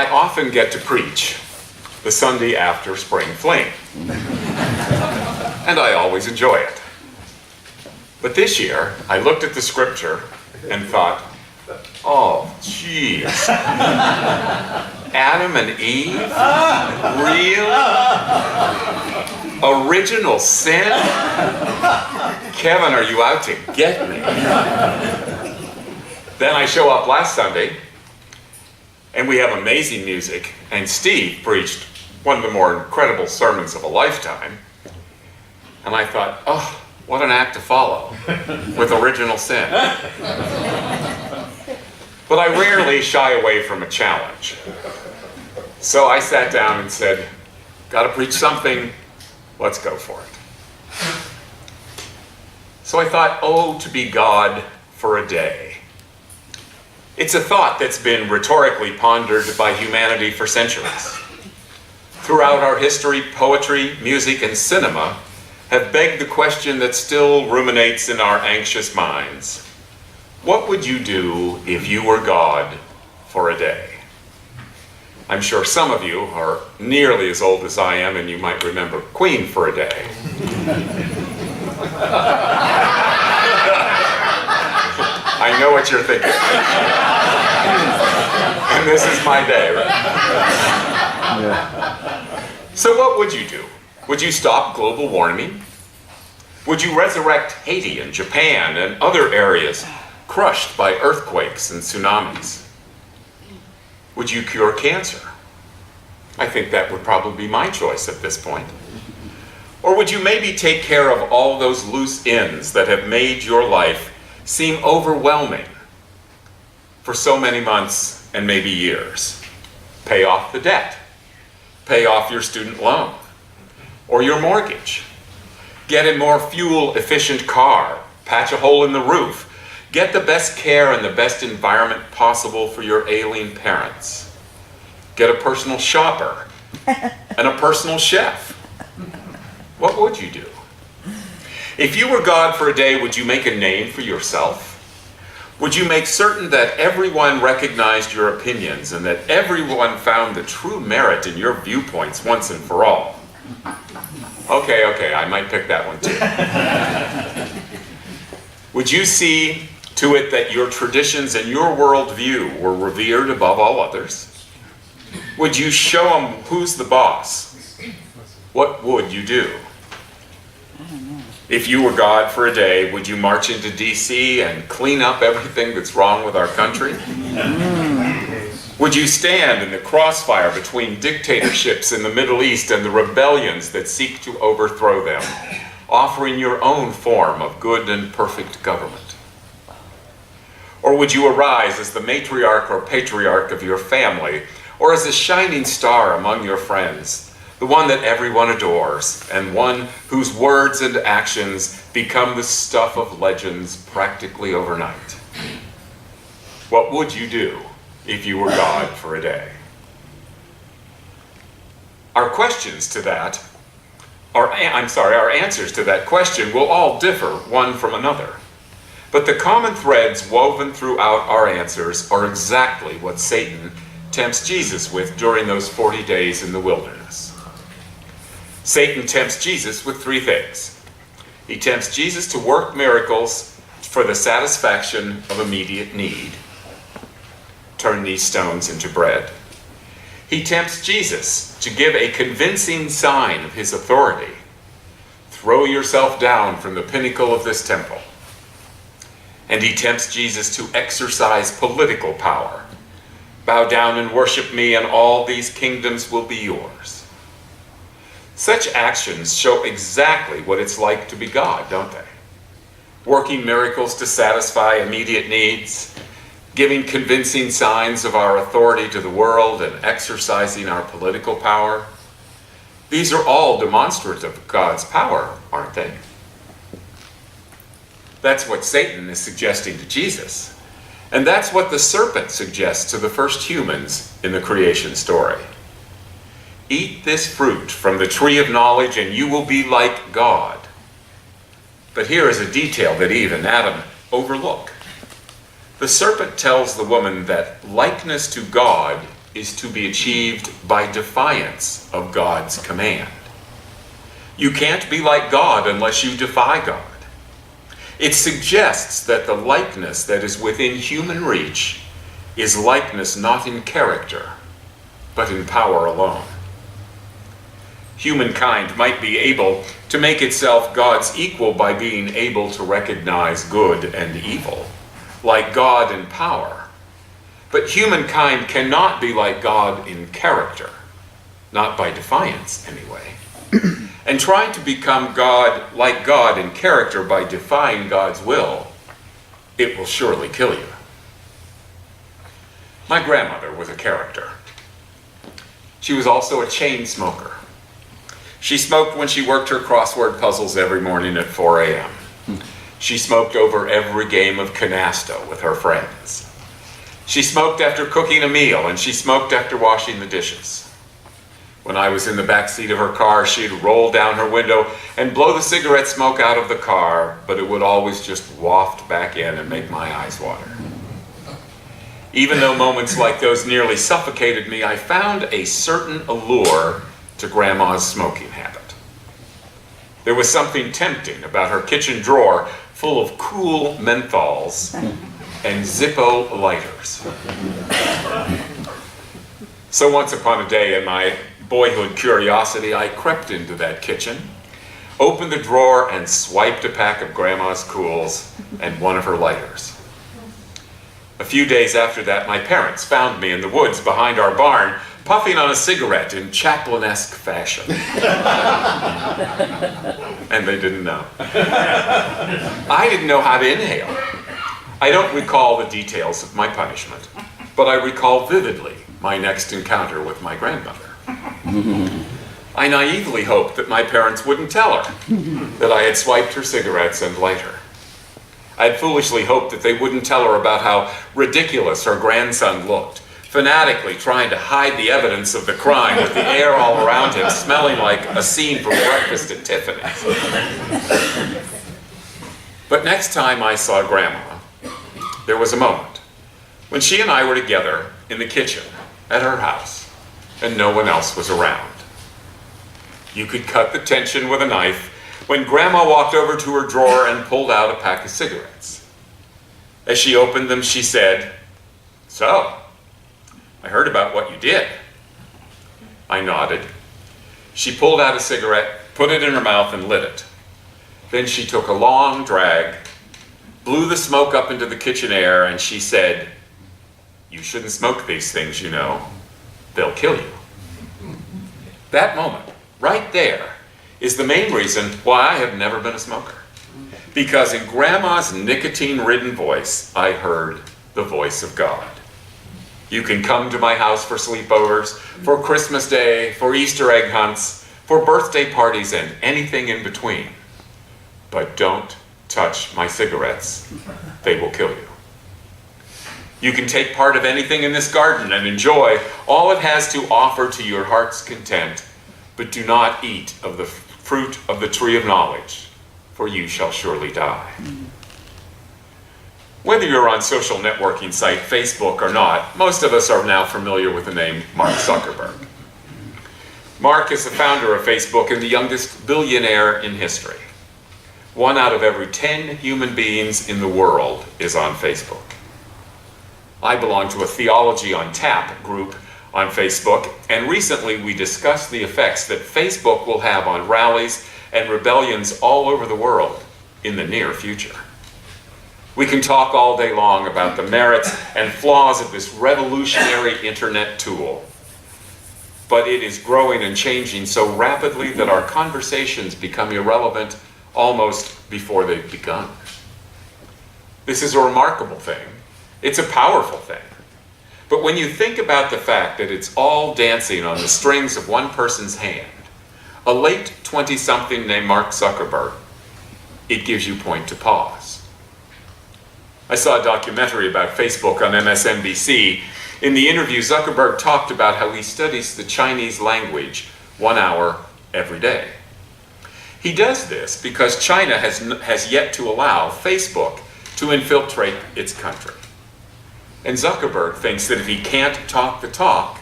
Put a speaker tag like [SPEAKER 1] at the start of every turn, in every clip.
[SPEAKER 1] I often get to preach the Sunday after Spring Fling, and I always enjoy it. But this year, I looked at the scripture and thought, oh, geez. Adam and Eve? Really? Original sin? Kevin, are you out to get me? Then I show up last Sunday, and we have amazing music, and Steve preached one of the more incredible sermons of a lifetime. And I thought, oh, what an act to follow with original sin. But I rarely shy away from a challenge. So I sat down and said, gotta preach something, let's go for it. So I thought, oh, to be God for a day. It's a thought that's been rhetorically pondered by humanity for centuries. Throughout our history, poetry, music, and cinema have begged the question that still ruminates in our anxious minds. What would you do if you were God for a day? I'm sure some of you are nearly as old as I am, and you might remember Queen for a day. I know what you're thinking. And this is my day, right? Yeah. So what would you do? Would you stop global warming? Would you resurrect Haiti and Japan and other areas crushed by earthquakes and tsunamis? Would you cure cancer? I think that would probably be my choice at this point. Or would you maybe take care of all those loose ends that have made your life seem overwhelming for so many months and maybe years? Pay off the debt. Pay off your student loan or your mortgage. Get a more fuel-efficient car. Patch a hole in the roof. Get the best care and the best environment possible for your ailing parents. Get a personal shopper and a personal chef. What would you do? If you were God for a day, would you make a name for yourself? Would you make certain that everyone recognized your opinions and that everyone found the true merit in your viewpoints once and for all? Okay, I might pick that one too. Would you see to it that your traditions and your worldview were revered above all others? Would you show them who's the boss? What would you do? If you were God for a day, would you march into D.C. and clean up everything that's wrong with our country? Would you stand in the crossfire between dictatorships in the Middle East and the rebellions that seek to overthrow them, offering your own form of good and perfect government? Or would you arise as the matriarch or patriarch of your family, or as a shining star among your friends, the one that everyone adores, and one whose words and actions become the stuff of legends practically overnight? What would you do if you were God for a day? Our answers to that question will all differ one from another. But the common threads woven throughout our answers are exactly what Satan tempts Jesus with during those 40 days in the wilderness. Satan tempts Jesus with three things. He tempts Jesus to work miracles for the satisfaction of immediate need. Turn these stones into bread. He tempts Jesus to give a convincing sign of his authority. Throw yourself down from the pinnacle of this temple. And he tempts Jesus to exercise political power. Bow down and worship me, and all these kingdoms will be yours. Such actions show exactly what it's like to be God, don't they? Working miracles to satisfy immediate needs, giving convincing signs of our authority to the world, and exercising our political power. These are all demonstrative of God's power, aren't they? That's what Satan is suggesting to Jesus. And that's what the serpent suggests to the first humans in the creation story. Eat this fruit from the tree of knowledge and you will be like God. But here is a detail that Eve and Adam overlook. The serpent tells the woman that likeness to God is to be achieved by defiance of God's command. You can't be like God unless you defy God. It suggests that the likeness that is within human reach is likeness not in character, but in power alone. Humankind might be able to make itself God's equal by being able to recognize good and evil, like God in power. But humankind cannot be like God in character, not by defiance anyway. And trying to become like God in character by defying God's will, it will surely kill you. My grandmother was a character. She was also a chain smoker. She smoked when she worked her crossword puzzles every morning at 4 a.m. She smoked over every game of canasta with her friends. She smoked after cooking a meal, and she smoked after washing the dishes. When I was in the back seat of her car, she'd roll down her window and blow the cigarette smoke out of the car, but it would always just waft back in and make my eyes water. Even though moments like those nearly suffocated me, I found a certain allure to Grandma's smoking habit. There was something tempting about her kitchen drawer full of cool menthols and Zippo lighters. So once upon a day, in my boyhood curiosity, I crept into that kitchen, opened the drawer, and swiped a pack of Grandma's Cools and one of her lighters. A few days after that, my parents found me in the woods behind our barn, puffing on a cigarette in Chaplin-esque fashion. And they didn't know. I didn't know how to inhale. I don't recall the details of my punishment, but I recall vividly my next encounter with my grandmother. I naively hoped that my parents wouldn't tell her that I had swiped her cigarettes and lighter. I had foolishly hoped that they wouldn't tell her about how ridiculous her grandson looked, fanatically trying to hide the evidence of the crime with the air all around him smelling like a scene from Breakfast at Tiffany's. But next time I saw Grandma, there was a moment when she and I were together in the kitchen at her house, and no one else was around. You could cut the tension with a knife when Grandma walked over to her drawer and pulled out a pack of cigarettes. As she opened them, she said, "So, I heard about what you did." I nodded. She pulled out a cigarette, put it in her mouth, and lit it. Then she took a long drag, blew the smoke up into the kitchen air, and she said, "You shouldn't smoke these things, you know. They'll kill you." That moment, right there, is the main reason why I have never been a smoker. Because in Grandma's nicotine-ridden voice, I heard the voice of God. You can come to my house for sleepovers, for Christmas Day, for Easter egg hunts, for birthday parties, and anything in between. But don't touch my cigarettes. They will kill you. You can take part of anything in this garden and enjoy all it has to offer to your heart's content, but do not eat of the fruit of the tree of knowledge, for you shall surely die. Whether you're on social networking site Facebook or not, most of us are now familiar with the name Mark Zuckerberg. Mark is the founder of Facebook and the youngest billionaire in history. 1 out of every 10 human beings in the world is on Facebook. I belong to a Theology on Tap group on Facebook, and recently we discussed the effects that Facebook will have on rallies and rebellions all over the world in the near future. We can talk all day long about the merits and flaws of this revolutionary internet tool, but it is growing and changing so rapidly that our conversations become irrelevant almost before they've begun. This is a remarkable thing. It's a powerful thing. But when you think about the fact that it's all dancing on the strings of one person's hand, a late 20-something named Mark Zuckerberg, it gives you point to pause. I saw a documentary about Facebook on MSNBC. In the interview, Zuckerberg talked about how he studies the Chinese language 1 hour every day. He does this because China has yet to allow Facebook to infiltrate its country. And Zuckerberg thinks that if he can't talk the talk,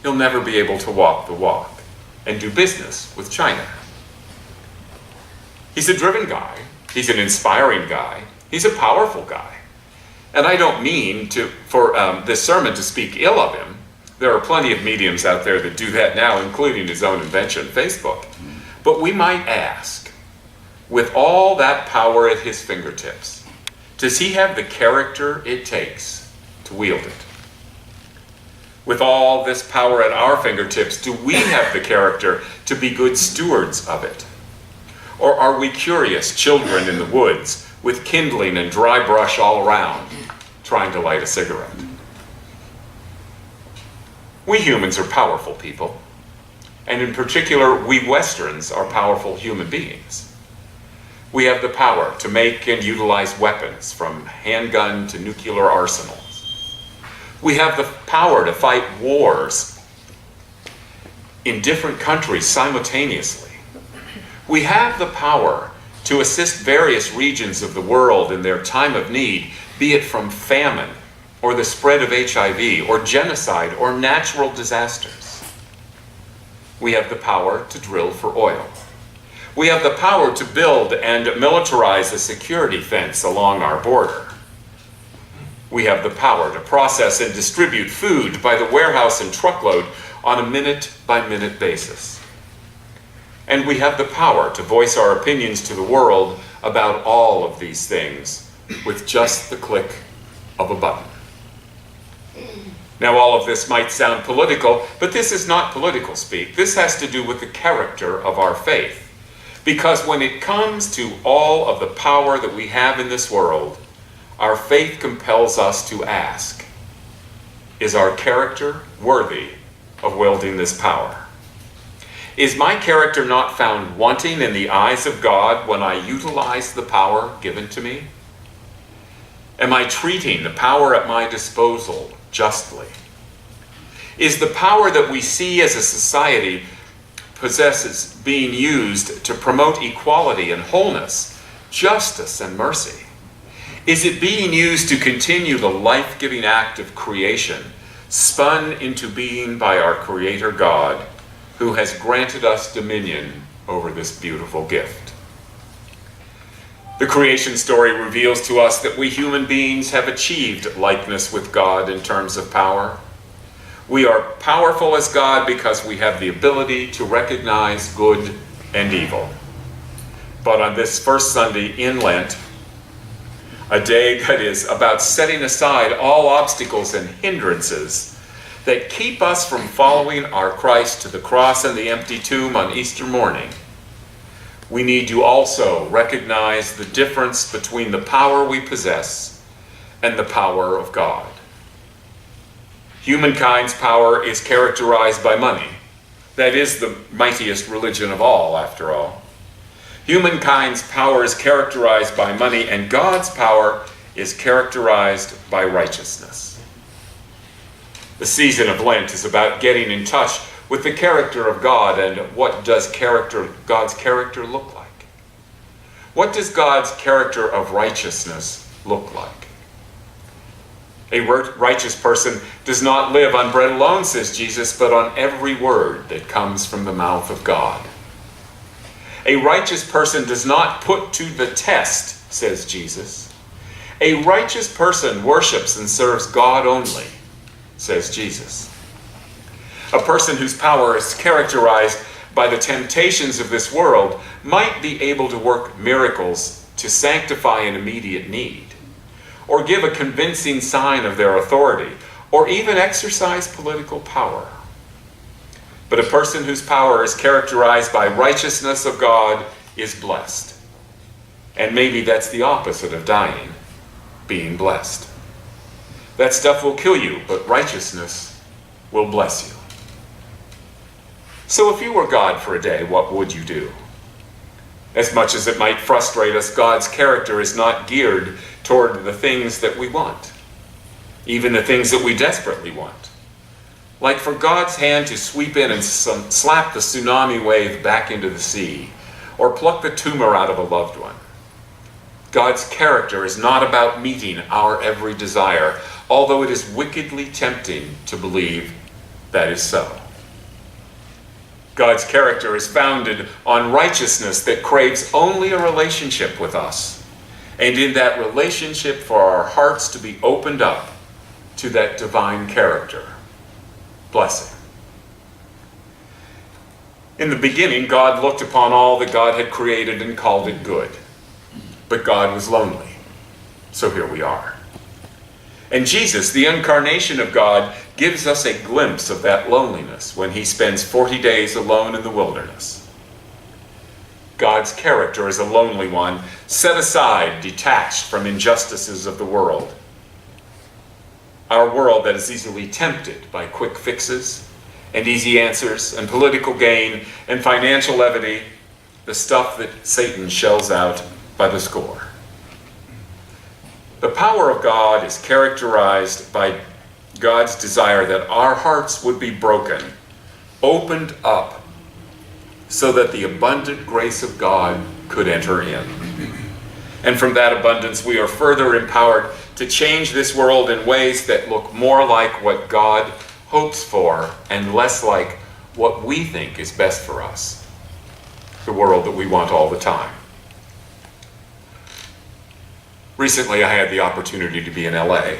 [SPEAKER 1] he'll never be able to walk the walk and do business with China. He's a driven guy. He's an inspiring guy. He's a powerful guy. And I don't mean for this sermon to speak ill of him. There are plenty of mediums out there that do that now, including his own invention, Facebook. But we might ask, with all that power at his fingertips, does he have the character it takes to wield it? With all this power at our fingertips, do we have the character to be good stewards of it? Or are we curious children in the woods with kindling and dry brush all around, trying to light a cigarette? We humans are powerful people, and in particular, we Westerns are powerful human beings. We have the power to make and utilize weapons, from handgun to nuclear arsenals. We have the power to fight wars in different countries simultaneously. We have the power to assist various regions of the world in their time of need, be it from famine, or the spread of HIV, or genocide, or natural disasters. We have the power to drill for oil. We have the power to build and militarize a security fence along our border. We have the power to process and distribute food by the warehouse and truckload on a minute-by-minute basis. And we have the power to voice our opinions to the world about all of these things with just the click of a button. Now, all of this might sound political, but this is not political speak. This has to do with the character of our faith. Because when it comes to all of the power that we have in this world, our faith compels us to ask, is our character worthy of wielding this power? Is my character not found wanting in the eyes of God when I utilize the power given to me? Am I treating the power at my disposal justly? Is the power that we see as a society possesses being used to promote equality and wholeness, justice and mercy? Is it being used to continue the life-giving act of creation, spun into being by our Creator God, who has granted us dominion over this beautiful gift? The creation story reveals to us that we human beings have achieved likeness with God in terms of power. We are powerful as God because we have the ability to recognize good and evil. But on this first Sunday in Lent, a day that is about setting aside all obstacles and hindrances that keep us from following our Christ to the cross and the empty tomb on Easter morning, we need to also recognize the difference between the power we possess and the power of God. Humankind's power is characterized by money. That is the mightiest religion of all, after all. Humankind's power is characterized by money, and God's power is characterized by righteousness. The season of Lent is about getting in touch with the character of God, and what does God's character look like? What does God's character of righteousness look like? A righteous person does not live on bread alone, says Jesus, but on every word that comes from the mouth of God. A righteous person does not put to the test, says Jesus. A righteous person worships and serves God only, says Jesus. A person whose power is characterized by the temptations of this world might be able to work miracles to sanctify an immediate need, or give a convincing sign of their authority, or even exercise political power. But a person whose power is characterized by righteousness of God is blessed. And maybe that's the opposite of dying, being blessed. That stuff will kill you, but righteousness will bless you. So if you were God for a day, what would you do? As much as it might frustrate us, God's character is not geared toward the things that we want, even the things that we desperately want. Like for God's hand to sweep in and slap the tsunami wave back into the sea, or pluck the tumor out of a loved one. God's character is not about meeting our every desire, although it is wickedly tempting to believe that is so. God's character is founded on righteousness that craves only a relationship with us, and in that relationship for our hearts to be opened up to that divine character. Blessing. In the beginning, God looked upon all that God had created and called it good. But God was lonely. So here we are. And Jesus, the incarnation of God, gives us a glimpse of that loneliness when he spends 40 days alone in the wilderness. God's character is a lonely one, set aside, detached from injustices of the world. Our world that is easily tempted by quick fixes and easy answers and political gain and financial levity, the stuff that Satan shells out by the score. The power of God is characterized by God's desire that our hearts would be broken, opened up, so that the abundant grace of God could enter in. And from that abundance, we are further empowered to change this world in ways that look more like what God hopes for and less like what we think is best for us, the world that we want all the time. Recently, I had the opportunity to be in LA.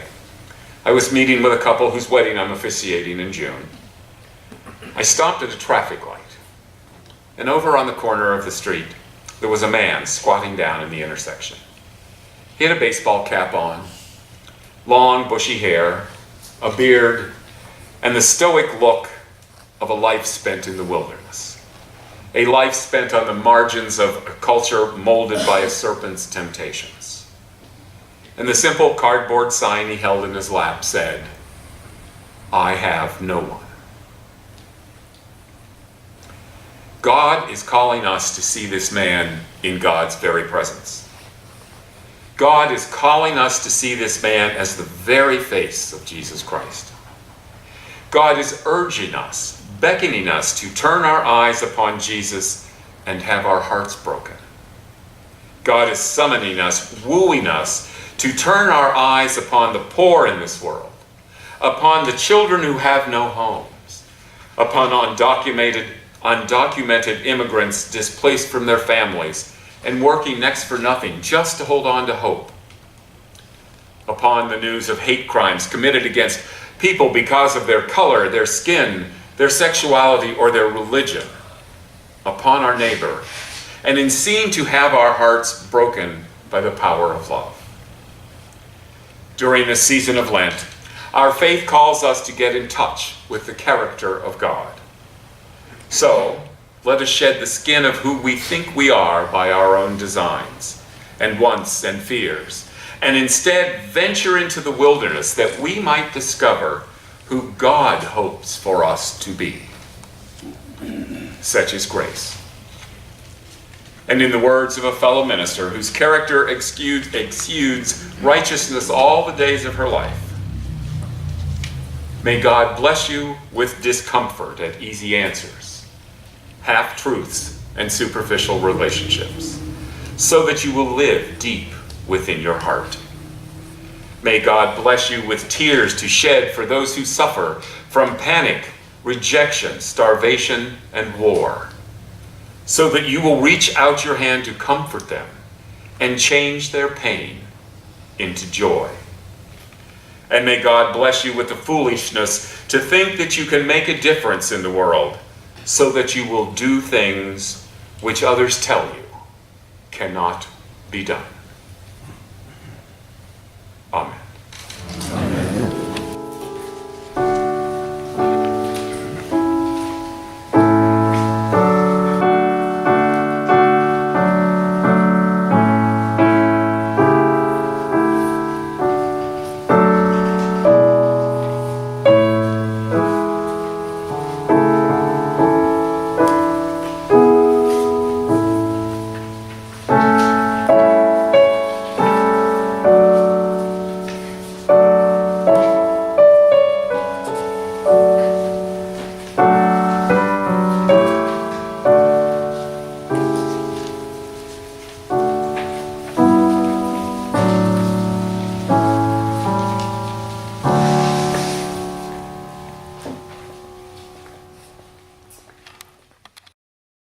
[SPEAKER 1] I was meeting with a couple whose wedding I'm officiating in June. I stopped at a traffic light, and over on the corner of the street, there was a man squatting down in the intersection. He had a baseball cap on, long bushy hair, a beard, and the stoic look of a life spent in the wilderness. A life spent on the margins of a culture molded by a serpent's temptations. And the simple cardboard sign he held in his lap said, "I have no one." God is calling us to see this man in God's very presence. God is calling us to see this man as the very face of Jesus Christ. God is urging us, beckoning us to turn our eyes upon Jesus and have our hearts broken. God is summoning us, wooing us, to turn our eyes upon the poor in this world, upon the children who have no homes, upon undocumented immigrants displaced from their families and working next for nothing just to hold on to hope, upon the news of hate crimes committed against people because of their color, their skin, their sexuality, or their religion, upon our neighbor, and in seeing to have our hearts broken by the power of love. During this season of Lent, our faith calls us to get in touch with the character of God. So, let us shed the skin of who we think we are by our own designs and wants and fears, and instead venture into the wilderness that we might discover who God hopes for us to be. Such is grace. And in the words of a fellow minister whose character exudes righteousness all the days of her life, may God bless you with discomfort at easy answers, half-truths, and superficial relationships, so that you will live deep within your heart. May God bless you with tears to shed for those who suffer from panic, rejection, starvation, and war, so that you will reach out your hand to comfort them and change their pain into joy. And may God bless you with the foolishness to think that you can make a difference in the world, so that you will do things which others tell you cannot be done.